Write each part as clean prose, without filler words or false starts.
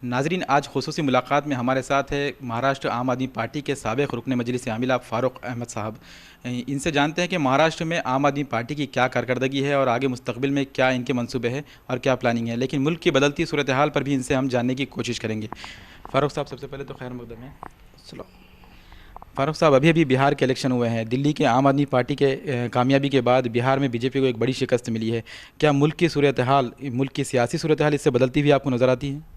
नाजरीन, आज खुसूसी मुलाकात में हमारे साथ है महाराष्ट्र आम आदमी पार्टी के साबिक़ रुकन मजलिस आमिला फ़ारूक अहमद साहब। इनसे जानते हैं कि महाराष्ट्र में आम आदमी पार्टी की क्या कारकर्दगी है और आगे मुस्तकबिल में क्या इनके मंसूबे हैं और क्या प्लानिंग है। लेकिन मुल्क की बदलती सूरत हाल पर भी इनसे हम जानने की कोशिश करेंगे। फ़ारूक साहब, सबसे पहले तो खैर मकदम है। फ़ारूक साहब, अभी अभी बिहार के इलेक्शन हुए हैं। दिल्ली के आम आदमी पार्टी के कामयाबी के बाद बिहार में बीजेपी को एक बड़ी शिकस्त मिली है। क्या मुल्क की सूरत हाल, मुल्क की सियासी सूरत हाल इससे बदलती हुई आपको नज़र आती है?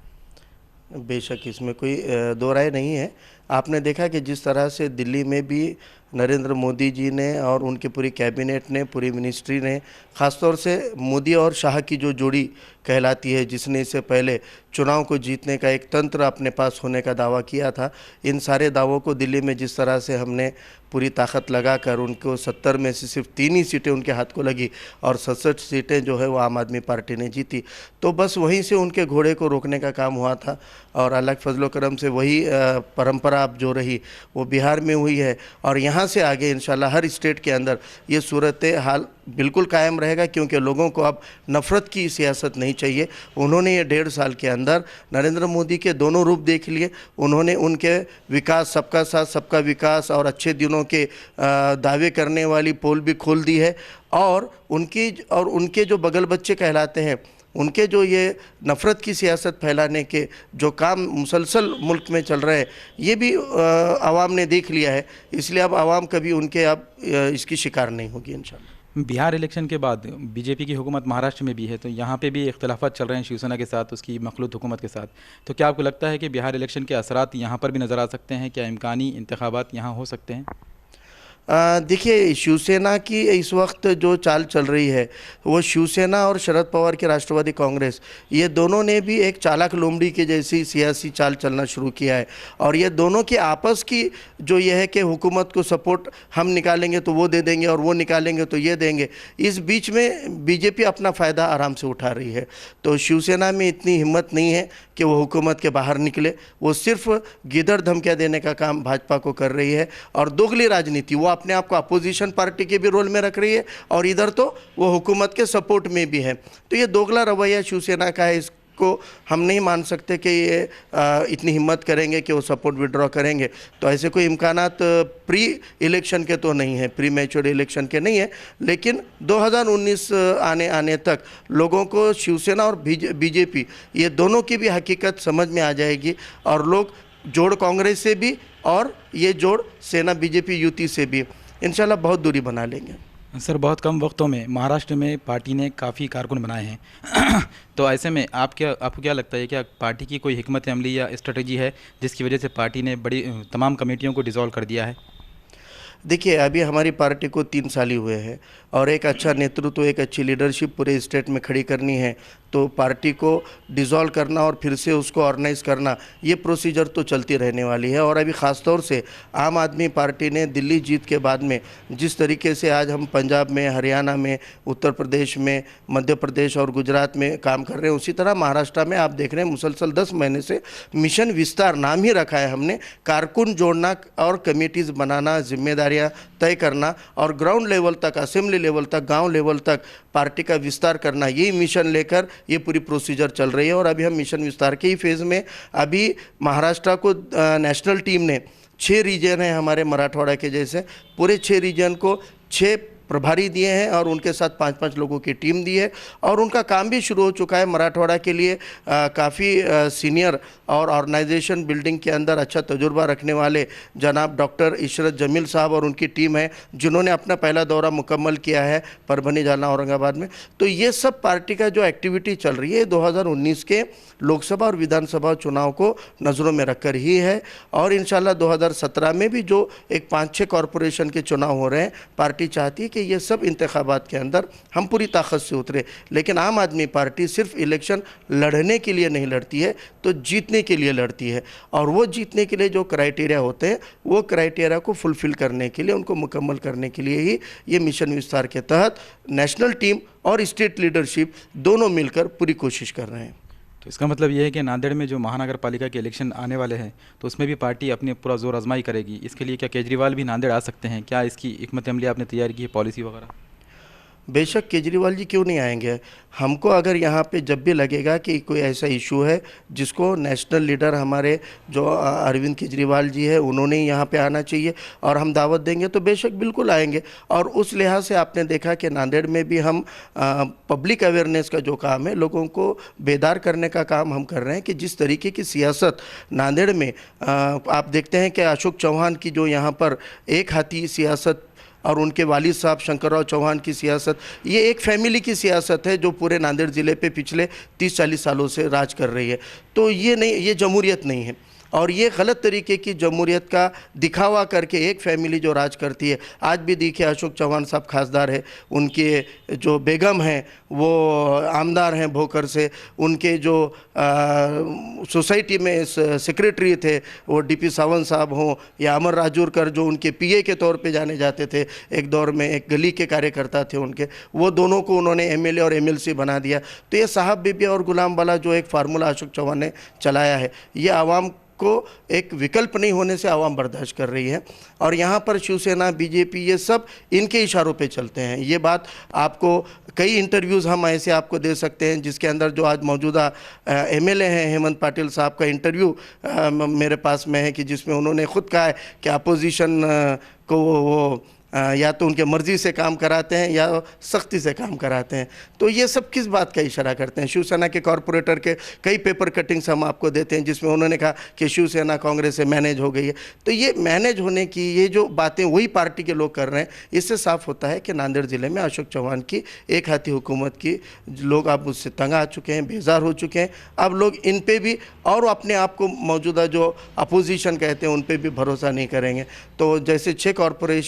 बेशक इसमें कोई दो राय नहीं है। आपने देखा कि जिस तरह से दिल्ली में भी नरेंद्र मोदी जी ने और उनकी पूरी कैबिनेट ने, पूरी मिनिस्ट्री ने, ख़ासतौर से मोदी और शाह की जो जोड़ी कहलाती है, जिसने इससे पहले चुनाव को जीतने का एक तंत्र अपने पास होने का दावा किया था, इन सारे दावों को दिल्ली में जिस तरह से हमने पूरी ताकत लगाकर उनको 70 में से सिर्फ 3 ही सीटें उनके हाथ को लगी और 67 सीटें जो है वो आम आदमी पार्टी ने जीती। तो बस वहीं से उनके घोड़े को रोकने का काम हुआ था और अल्लाह के फजलो करम से वही परंपरा अब जो रही वो बिहार में हुई है। और यहाँ से आगे इंशाल्लाह हर स्टेट के अंदर ये सूरत हाल बिल्कुल कायम रहेगा, क्योंकि लोगों को अब नफ़रत की सियासत नहीं चाहिए। उन्होंने ये 1.5 साल के अंदर नरेंद्र मोदी के दोनों रूप देख लिए। उन्होंने उनके विकास, सबका साथ सबका विकास और अच्छे दिनों के दावे करने वाली पोल भी खोल दी है। और उनके जो बगल बच्चे कहलाते हैं, उनके जो ये नफ़रत की सियासत फैलाने के जो काम मुसलसल मुल्क में चल रहे हैं, ये भी आवाम ने देख लिया है। इसलिए अब आवाम कभी उनके अब इसकी शिकार नहीं होगी इंशाल्लाह। बिहार इलेक्शन के बाद बीजेपी की हुकूमत महाराष्ट्र में भी है, तो यहाँ पे भी इख्तलाफात चल रहे हैं शिवसेना के साथ, उसकी मखलूत हुकूमत के साथ। तो क्या आपको लगता है कि बिहार इलेक्शन के असरात यहाँ पर भी नज़र आ सकते हैं? क्या इम्कानी इंतखाबात यहाँ हो सकते हैं? देखिए, शिवसेना की इस वक्त जो चाल चल रही है वो शिवसेना और शरद पवार की राष्ट्रवादी कांग्रेस, ये दोनों ने भी एक चालाक लोमड़ी के जैसी सियासी चाल चलना शुरू किया है। और ये दोनों की आपस की जो ये है कि हुकूमत को सपोर्ट हम निकालेंगे तो वो दे देंगे और वो निकालेंगे तो ये देंगे, इस बीच में बीजेपी अपना फ़ायदा आराम से उठा रही है। तो शिवसेना में इतनी हिम्मत नहीं है कि वो हुकूमत के बाहर निकले। वो सिर्फ गिदड़ धमकियाँ देने का काम भाजपा को कर रही है और दोगली राजनीति, वो अपने आप को अपोजिशन पार्टी के भी रोल में रख रही है और इधर तो वो हुकूमत के सपोर्ट में भी है। तो ये दोगला रवैया शिवसेना का है, इसको हम नहीं मान सकते कि ये इतनी हिम्मत करेंगे कि वो सपोर्ट विड्रॉ करेंगे। तो ऐसे कोई इम्कानात प्री इलेक्शन के तो नहीं है, प्री मैच्योर इलेक्शन के नहीं है। लेकिन 2019 आने तक लोगों को शिवसेना और बीजेपी ये दोनों की भी हकीकत समझ में आ जाएगी और लोग जोड़ कांग्रेस से भी और ये जोड़ सेना बीजेपी युति से भी इंशाल्लाह बहुत दूरी बना लेंगे। सर, बहुत कम वक्तों में महाराष्ट्र में पार्टी ने काफ़ी कारकुन बनाए हैं तो ऐसे में आपको क्या लगता है, क्या पार्टी की कोई हिकमत अमली या स्ट्रेटजी है जिसकी वजह से पार्टी ने बड़ी तमाम कमेटियों को डिसॉल्व कर दिया है? देखिए, अभी हमारी पार्टी को 3 साल ही हुए हैं और एक अच्छा नेतृत्व, एक अच्छी लीडरशिप पूरे स्टेट में खड़ी करनी है तो पार्टी को डिसॉल्व करना और फिर से उसको ऑर्गेनाइज करना, ये प्रोसीजर तो चलती रहने वाली है। और अभी ख़ास तौर से आम आदमी पार्टी ने दिल्ली जीत के बाद में जिस तरीके से आज हम पंजाब में, हरियाणा में, उत्तर प्रदेश में, मध्य प्रदेश और गुजरात में काम कर रहे हैं, उसी तरह महाराष्ट्र में आप देख रहे हैं मुसलसल 10 महीने से मिशन विस्तार नाम ही रखा है हमने। कारकुन जोड़ना और कमेटीज़ बनाना, जिम्मेदारियाँ तय करना और ग्राउंड लेवल तक, असेंबली लेवल तक, गांव लेवल तक पार्टी का विस्तार करना, यही मिशन लेकर ये पूरी प्रोसीजर चल रही है। और अभी हम मिशन विस्तार के ही फेज़ में, अभी महाराष्ट्र को नेशनल टीम ने 6 रीजन है हमारे मराठवाड़ा के जैसे, पूरे 6 रीजन को 6 प्रभारी दिए हैं और उनके साथ 5-5 लोगों की टीम दी है और उनका काम भी शुरू हो चुका है। मराठवाड़ा के लिए काफ़ी सीनियर और ऑर्गेनाइजेशन बिल्डिंग के अंदर अच्छा तजुर्बा रखने वाले जनाब डॉक्टर इशरत जमील साहब और उनकी टीम है, जिन्होंने अपना पहला दौरा मुकम्मल किया है परभनी, जालना, औरंगाबाद में। तो ये सब पार्टी का जो एक्टिविटी चल रही है 2019 के लोकसभा और विधानसभा चुनाव को नज़रों में रखकर ही है। और इंशाल्लाह 2017 में भी जो एक 5-6 कॉरपोरेशन के चुनाव हो रहे हैं, पार्टी चाहती है कि ये सब इंतखाबात के अंदर हम पूरी ताकत से उतरे। लेकिन आम आदमी पार्टी सिर्फ इलेक्शन लड़ने के लिए नहीं लड़ती है, तो जीतने के लिए लड़ती है। और वो जीतने के लिए जो क्राइटेरिया होते हैं, वो क्राइटेरिया को फुलफ़िल करने के लिए, उनको मुकम्मल करने के लिए ही ये मिशन विस्तार के तहत नेशनल टीम और स्टेट लीडरशिप दोनों मिलकर पूरी कोशिश कर रहे हैं। तो इसका मतलब ये है कि नांदेड़ में जो महानगर पालिका के इलेक्शन आने वाले हैं तो उसमें भी पार्टी अपने पूरा जोर आजमाई करेगी। इसके लिए क्या केजरीवाल भी नांदेड़ आ सकते हैं? क्या इसकी हिकमत अमली आपने तैयार की है, पॉलिसी वगैरह? बेशक केजरीवाल जी क्यों नहीं आएंगे। हमको अगर यहाँ पे जब भी लगेगा कि कोई ऐसा इशू है जिसको नेशनल लीडर हमारे जो अरविंद केजरीवाल जी है उन्होंने ही यहाँ पे आना चाहिए और हम दावत देंगे तो बेशक बिल्कुल आएंगे। और उस लिहाज से आपने देखा कि नांदेड़ में भी हम पब्लिक अवेयरनेस का जो काम है, लोगों को बेदार करने का काम हम कर रहे हैं कि जिस तरीके की सियासत नांदेड़ में आप देखते हैं कि अशोक चौहान की जो यहाँ पर एक हाथी सियासत और उनके वालिद साहब शंकरराव चौहान की सियासत, ये एक फैमिली की सियासत है जो पूरे नांदेड़ ज़िले पे पिछले 30-40 सालों से राज कर रही है। तो ये नहीं, ये जमहूरियत नहीं है और ये गलत तरीके की जमहूरियत का दिखावा करके एक फैमिली जो राज करती है। आज भी देखिए अशोक चौहान साहब खासदार है, उनके जो बेगम हैं वो आमदार हैं भोकर से, उनके जो सोसाइटी में सेक्रेटरी थे वो डीपी सावंत साहब हों या अमर राजूरकर जो उनके पीए के तौर पे जाने जाते थे, एक दौर में एक गली के कार्यकर्ता थे उनके, वो दोनों को उन्होंने एमएलए और एमएलसी बना दिया। तो ये साहब बीबी और गुलाम वाला जो एक फार्मूला अशोक चौहान ने चलाया है, ये आवाम को एक विकल्प नहीं होने से आवाम बर्दाश्त कर रही है। और यहाँ पर शिवसेना, बीजेपी, ये सब इनके इशारों पे चलते हैं। ये बात आपको कई इंटरव्यूज़ हम ऐसे आपको दे सकते हैं जिसके अंदर जो आज मौजूदा एमएलए हैं हेमंत पाटिल साहब का इंटरव्यू मेरे पास में है कि जिसमें उन्होंने खुद कहा है कि अपोजिशन को वो या तो उनके मर्ज़ी से काम कराते हैं या सख्ती से काम कराते हैं। तो ये सब किस बात का इशारा करते हैं? शिवसेना के कॉरपोरेटर के कई पेपर कटिंग्स हम आपको देते हैं जिसमें उन्होंने कहा कि शिवसेना कांग्रेस से मैनेज हो गई है। तो ये मैनेज होने की ये जो बातें वही पार्टी के लोग कर रहे हैं, इससे साफ होता है कि नांदेड़ ज़िले में अशोक चौहान की एक हाथी हुकूमत की लोग अब उससे तंग आ चुके हैं, बेजार हो चुके हैं। अब लोग इन पे भी और अपने आप को मौजूदा जो अपोजिशन कहते हैं उन पे भी भरोसा नहीं करेंगे। तो जैसे 6 कॉरपोरेशन